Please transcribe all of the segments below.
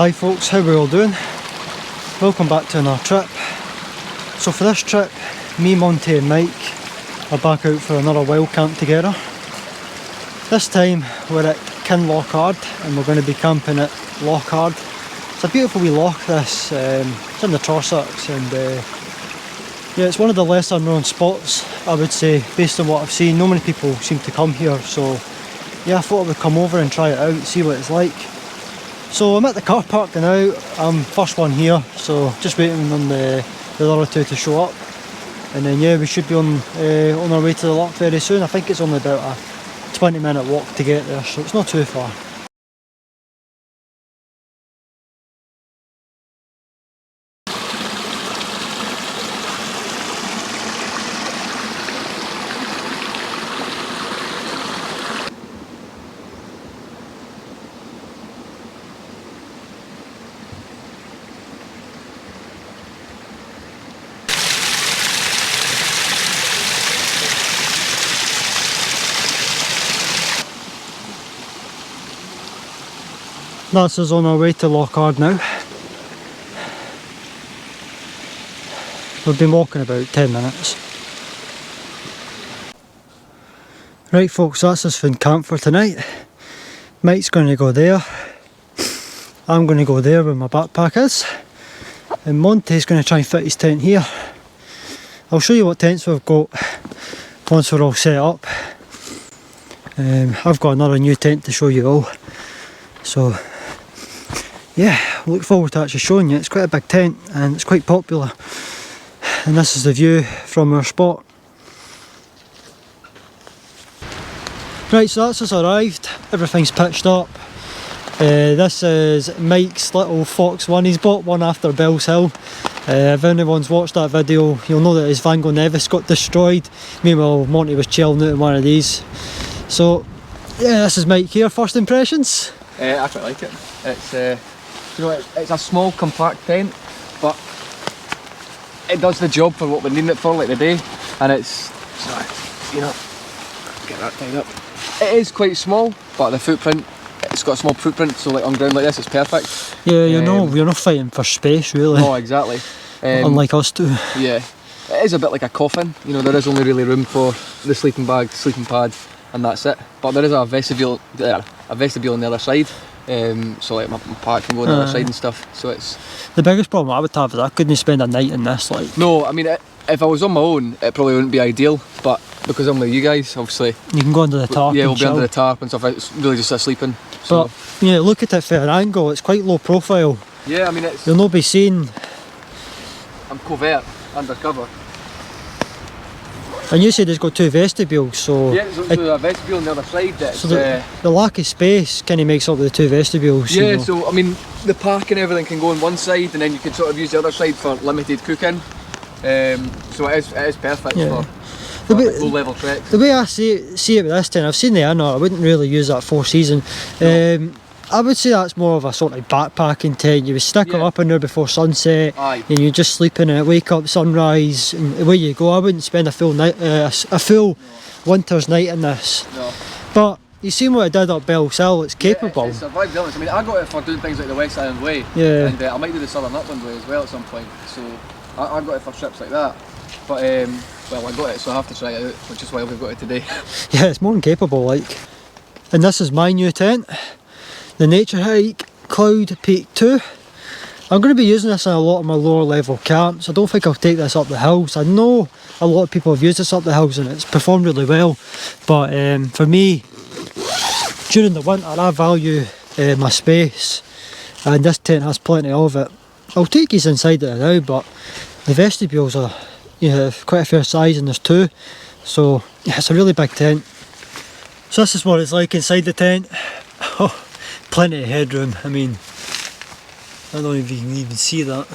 Hi folks, how we all doing? Welcome back to another trip. So for this trip, me, Monty and Mike are back out for another wild camp together. This time we're at Loch Ard and we're going to be camping at Loch Ard. It's a beautiful wee loch this, it's in the Trossachs, and yeah, it's one of the lesser known spots, I would say, based on what I've seen. Not many people seem to come here, so yeah, I thought I would come over and try it out, see what it's like. So I'm at the car park now. I'm first one here, so just waiting on the other two to show up, and then yeah, we should be on our way to the loch very soon. I think it's only about a 20-minute walk to get there, so it's not too far. That's us on our way to Loch Ard now. We've been walking about 10 minutes. Right folks, that's us from camp for tonight. Mike's going to go there. I'm going to go there where my backpack is. And Monty's going to try and fit his tent here. I'll show you what tents we've got once we're all set up. I've got another new tent to show you all. So yeah, look forward to actually showing you. It's quite a big tent and it's quite popular. And this is the view from our spot. Right, so that's us arrived. Everything's pitched up. This is Mike's little Fox one. He's bought one after Bell's Hill. If anyone's watched that video, you'll know that his Van Gogh Nevis got destroyed. Meanwhile, Monty was chilling out in one of these. So yeah, this is Mike here. First impressions? I quite like it. It's you know, it's a small compact tent, but it does the job for what we're needing it for, like today. And it's, you know, get that tied up. It is quite small, but the footprint, it's got a small footprint, so like on ground like this, it's perfect. Yeah, you know, we're not fighting for space really. No, exactly. Unlike us two. Yeah, it is a bit like a coffin. You know, there is only really room for the sleeping bag, sleeping pad, and that's it. But there is a vestibule on the other side. So like my pack can go on the other side and stuff. So it's the biggest problem I would have is I couldn't spend a night in this. Like, no, I mean, if I was on my own, it probably wouldn't be ideal. But because I'm with you guys, obviously you can go under the tarp. Yeah, and we'll be chill. under the tarp and stuff. It's really just a sleeping. So. But yeah, look at it from an angle. It's quite low profile. Yeah, I mean, it's. You'll not be seen. I'm covert, undercover. And you said it's got two vestibules, so yeah, so a vestibule on the other side. So the lack of space kind of makes up the two vestibules. Yeah, you know? So I mean, the park and everything can go on one side, and then you can sort of use the other side for limited cooking. So it is perfect for low level treks. The way I see it with this tent, I've seen the inner. I wouldn't really use that for season. No. I would say that's more of a sort of backpacking tent. You would stick it up in there before sunset. Aye. And you just sleep in it, wake up sunrise, and away you go. I wouldn't spend a full night, winter's night in this. No. But you seen what I did up Bell's Hill. It's capable. It survived the illness. I mean, I got it for doing things like the West Island Way. Yeah. And I might do the Southern Upland Way as well at some point. So I got it for trips like that. But well, I got it, so I have to try it out, which is why we've got it today. Yeah, it's more than capable, like. And this is my new tent. The Naturehike Cloud Peak 2. I'm going to be using this in a lot of my lower level camps. I don't think I'll take this up the hills. I know a lot of people have used this up the hills and it's performed really well, but for me, during the winter I value my space, and this tent has plenty of it. I'll take these inside it now, but the vestibules are, you know, quite a fair size, and there's two, so yeah, it's a really big tent. So this is what it's like inside the tent. Oh, plenty of headroom. I mean, I don't know if you can even see that.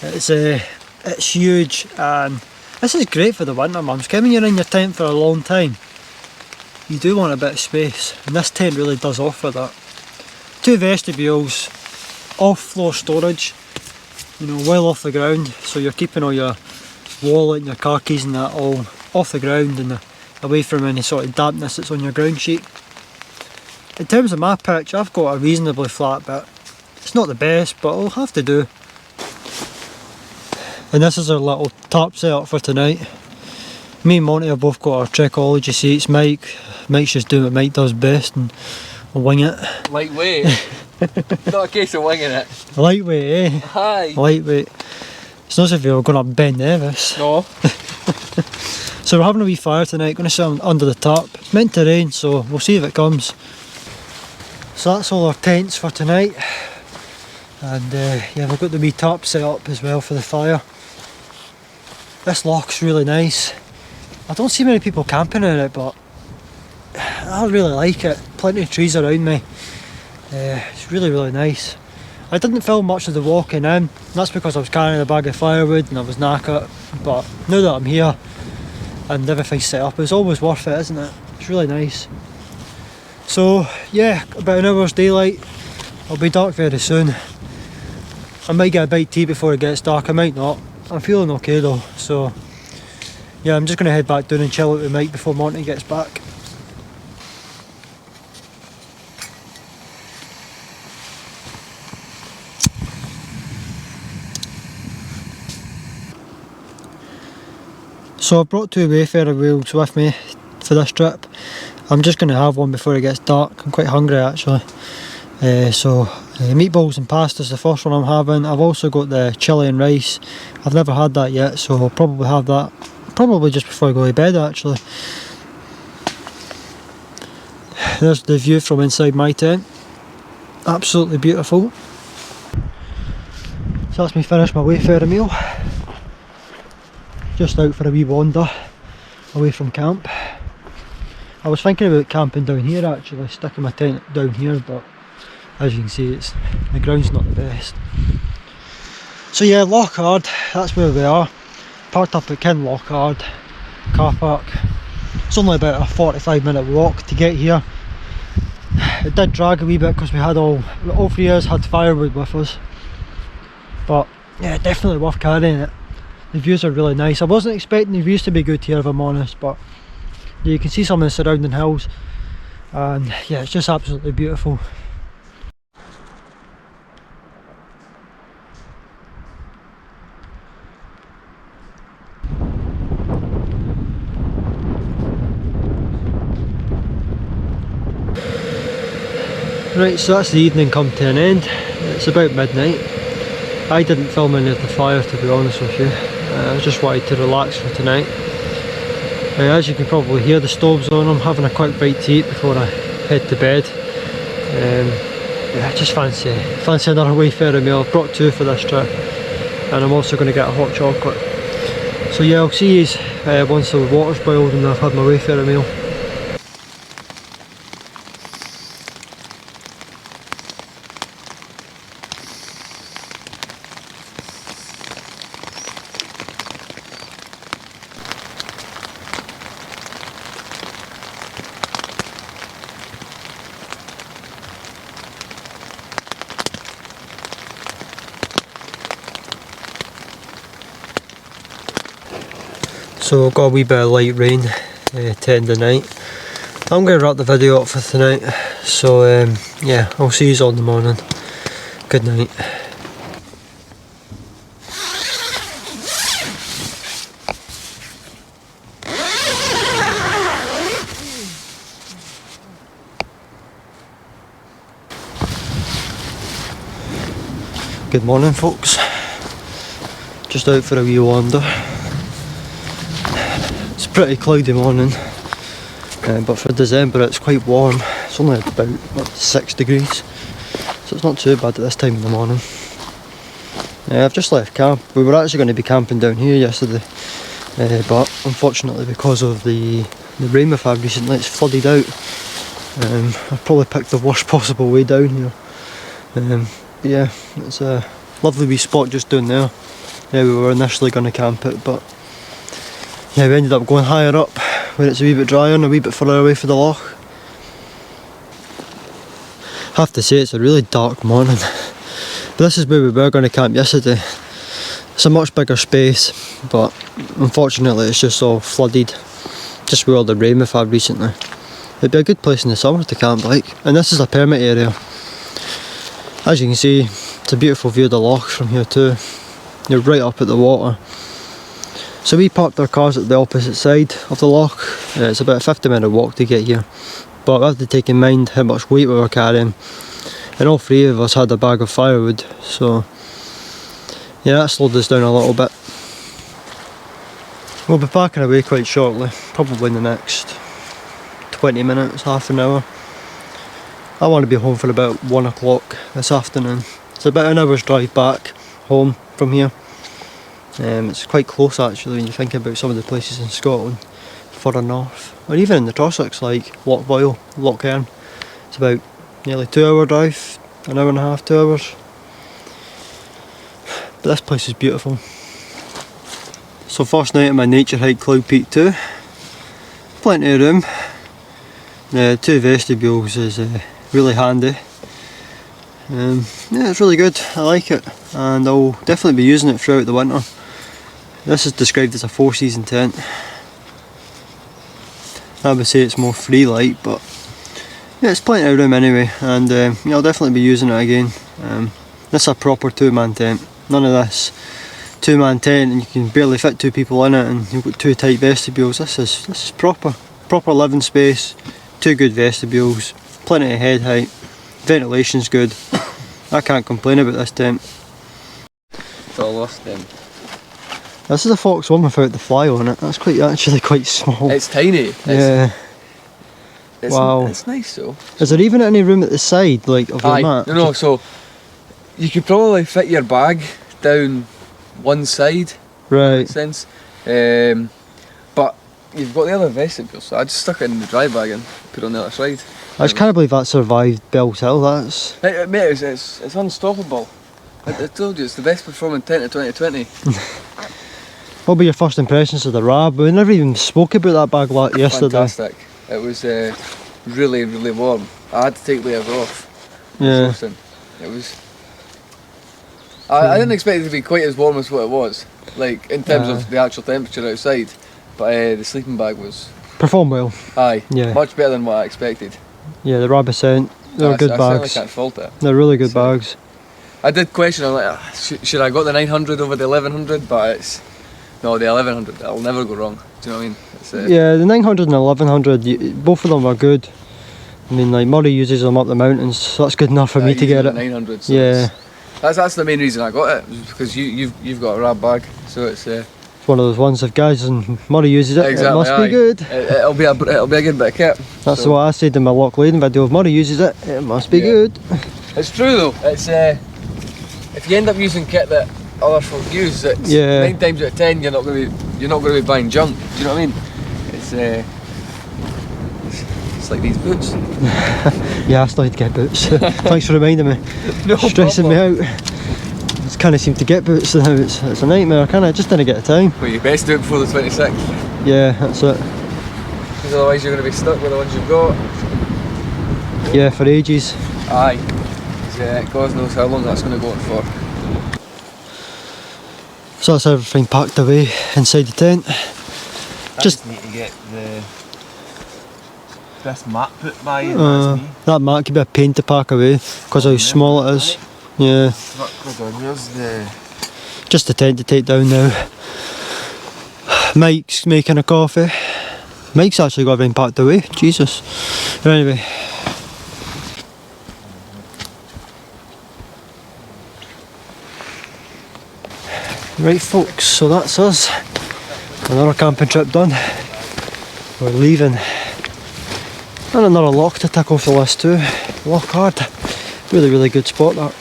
It's huge, and this is great for the winter months. When you're in your tent for a long time, you do want a bit of space, and this tent really does offer that. Two vestibules, off-floor storage, you know, well off the ground, so you're keeping all your wallet and your car keys and that all off the ground and away from any sort of dampness that's on your ground sheet. In terms of my pitch, I've got a reasonably flat bit. not the best, but it'll have to do. And this is our little tarp setup for tonight. Me and Monty have both got our Trekology seats. Mike's just doing what Mike does best and we'll wing it. Lightweight. Not a case of winging it. Lightweight, eh? Hi. Lightweight. It's not as if we were going up Ben Nevis. No. So we're having a wee fire tonight, going to sit under the tarp. It's meant to rain, so we'll see if it comes. So that's all our tents for tonight. And yeah, we've got the wee tarp set up as well for the fire. This loch's really nice. I don't see many people camping in it, but I really like it. Plenty of trees around me. It's really, really nice. I didn't film much of the walking in. That's because I was carrying a bag of firewood and I was knackered. But now that I'm here and everything's set up, it's always worth it, isn't it? It's really nice. So yeah, about an hour's daylight. It'll be dark very soon. I might get a bite to eat before it gets dark, I might not. I'm feeling okay though, so yeah, I'm just going to head back down and chill out with Mike before Monty gets back. So I've brought 2 Wayfarer wheels with me for this trip. I'm just going to have one before it gets dark. I'm quite hungry actually. Meatballs and pasta is the first one I'm having. I've also got the chilli and rice. I've never had that yet, so I'll probably have that probably just before I go to bed actually. There's the view from inside my tent. Absolutely beautiful. So that's me finished my Wayfarer meal. Just out for a wee wander away from camp. I was thinking about camping down here actually, sticking my tent down here, but as you can see the ground's not the best. So yeah, Loch Ard, that's where we are. Parked up at Loch Ard car park. It's only about a 45-minute walk to get here. It did drag a wee bit because we had all 3 of us had firewood with us. But yeah, definitely worth carrying it. The views are really nice. I wasn't expecting the views to be good here if I'm honest, but yeah, you can see some of the surrounding hills and yeah, it's just absolutely beautiful. Right, so that's the evening come to an end. It's about midnight. I didn't film any of the fire to be honest with you. I just wanted to relax for tonight. As you can probably hear, the stove's on. I'm having a quick bite to eat before I head to bed. Yeah, I just fancy another Wayfarer meal. I've brought 2 for this trip, and I'm also going to get a hot chocolate. So yeah, I'll see you once the water's boiled and I've had my Wayfarer meal. So I've got a wee bit of light rain to end the night. I'm going to wrap the video up for tonight, so yeah, I'll see you all in the morning. Good night. Good morning folks, just out for a wee wander. It's a pretty cloudy morning, but for December it's quite warm. It's only about 6 degrees, so it's not too bad at this time in the morning. I've just left camp. We were actually going to be camping down here yesterday, but unfortunately because of the rain we've had recently, it's flooded out. I've probably picked the worst possible way down here. Yeah, it's a lovely wee spot just down there. Yeah, we were initially going to camp it, but yeah, we ended up going higher up where it's a wee bit drier and a wee bit further away from the loch. I have to say it's a really dark morning, but this is where we were going to camp yesterday. It's a much bigger space, but unfortunately it's just all flooded, just with all the rain we've had recently. It'd be a good place in the summer to camp like, and this is a permit area. As you can see, It's a beautiful view of the loch from here too. You're right up at the water. So we parked our cars at the opposite side of the loch. It's about a 50-minute walk to get here, but we have to take in mind how much weight we were carrying, and all three of us had a bag of firewood, so yeah, that slowed us down a little bit. We'll be parking away quite shortly, probably in the next 20 minutes, half an hour. I want to be home for about 1 o'clock this afternoon. It's about an hour's drive back home from here. It's quite close actually when you think about some of the places in Scotland further north, or even in the Trossachs like Loch Boyle, Loch Ard. It's about nearly 2 hour drive, an hour and a half, 2 hours. But this place is beautiful. So first night at my Naturehike Cloud Peak 2. Plenty of room. The 2 vestibules is really handy. Yeah, it's really good, I like it, and I'll definitely be using it throughout the winter. This is described as a 4-season tent. I would say it's more free light, but yeah, it's plenty of room anyway, and yeah, I'll definitely be using it again. This is a proper 2-man tent, none of this 2-man tent and you can barely fit 2 people in it and you've got 2 tight vestibules. This is proper living space, 2 good vestibules, plenty of head height, ventilation's good. I can't complain about this tent. It's all lost then. This is a Fox 1 without the fly on it. That's actually quite small. It's tiny. Yeah. Wow. It's nice though. Is there even any room at the side, like, of your mat? No, so you could probably fit your bag down one side. Right. In that sense. But you've got the other vestibule, so I just stuck it in the dry bag and put it on the other side. I just can't believe that survived Bell's Hill. That's... Mate, it's unstoppable. I told you, it's the best performing tent of 2020. What were your first impressions of the Rab? We never even spoke about that bag yesterday. Fantastic. It was really, really warm. I had to take layers off. Yeah. It was... I didn't expect it to be quite as warm as what it was, like in terms of the actual temperature outside, but the sleeping bag was... Performed well. Aye, yeah. Much better than what I expected. Yeah, the Rab Ascent, they're good bags. I certainly can't fault it. They're really good bags. I did question, I'm like, should I go the 900 over the 1100, but it's... No, the 1100, I'll never go wrong, do you know what I mean? It's, yeah, the 900 and the 1100, both of them are good. I mean, like, Murray uses them up the mountains, so that's good enough for me to get it. 900, so yeah. That's the main reason I got it, was because you've got a Rab bag, so it's... It's one of those ones, if guys and Murray uses it, exactly, it must be good. It'll be a good bit of kit. That's what I said in my Loch Lane video. If Murray uses it, it must be good. It's true though. It's if you end up using kit that other folk use, it's 9 times out of 10 you're not going to be buying junk. Do you know what I mean? It's like these boots. Yeah, I still need to get boots. Thanks for reminding me. No stressing problem. Me out. I just can't seem to get boots now. It's a nightmare. I just didn't get the time. Well, you best do it before the 26th. Yeah, that's it. Because otherwise you're going to be stuck with the ones you've got. Yeah, for ages. Aye. God knows how long that's going to go on for. So that's everything packed away inside the tent. Just need to get this mat put by you. That mat could be a pain to pack away because of how small it is. Yeah. Just the tent to take down now. Mike's making a coffee. Mike's actually got everything packed away. Jesus. But anyway. Right folks, so that's us. Another camping trip done. We're leaving. And another loch to tick off the list too. Loch Ard. Really, really good spot that.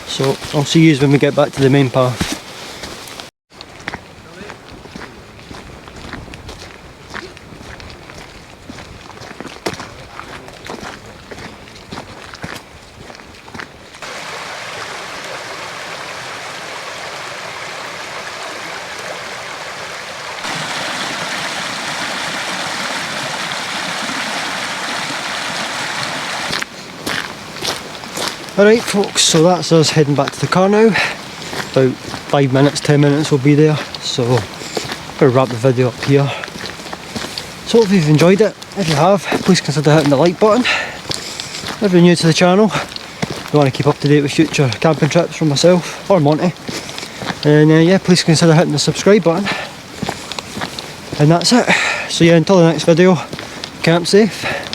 So I'll see you when we get back to the main path. Alright folks, so that's us heading back to the car now. About 5 minutes, 10 minutes we'll be there. So I'm going to wrap the video up here. So hopefully you've enjoyed it. If you have, please consider hitting the like button. If you're new to the channel, you want to keep up to date with future camping trips from myself or Monty, and yeah, please consider hitting the subscribe button. And that's it. So yeah, until the next video, camp safe.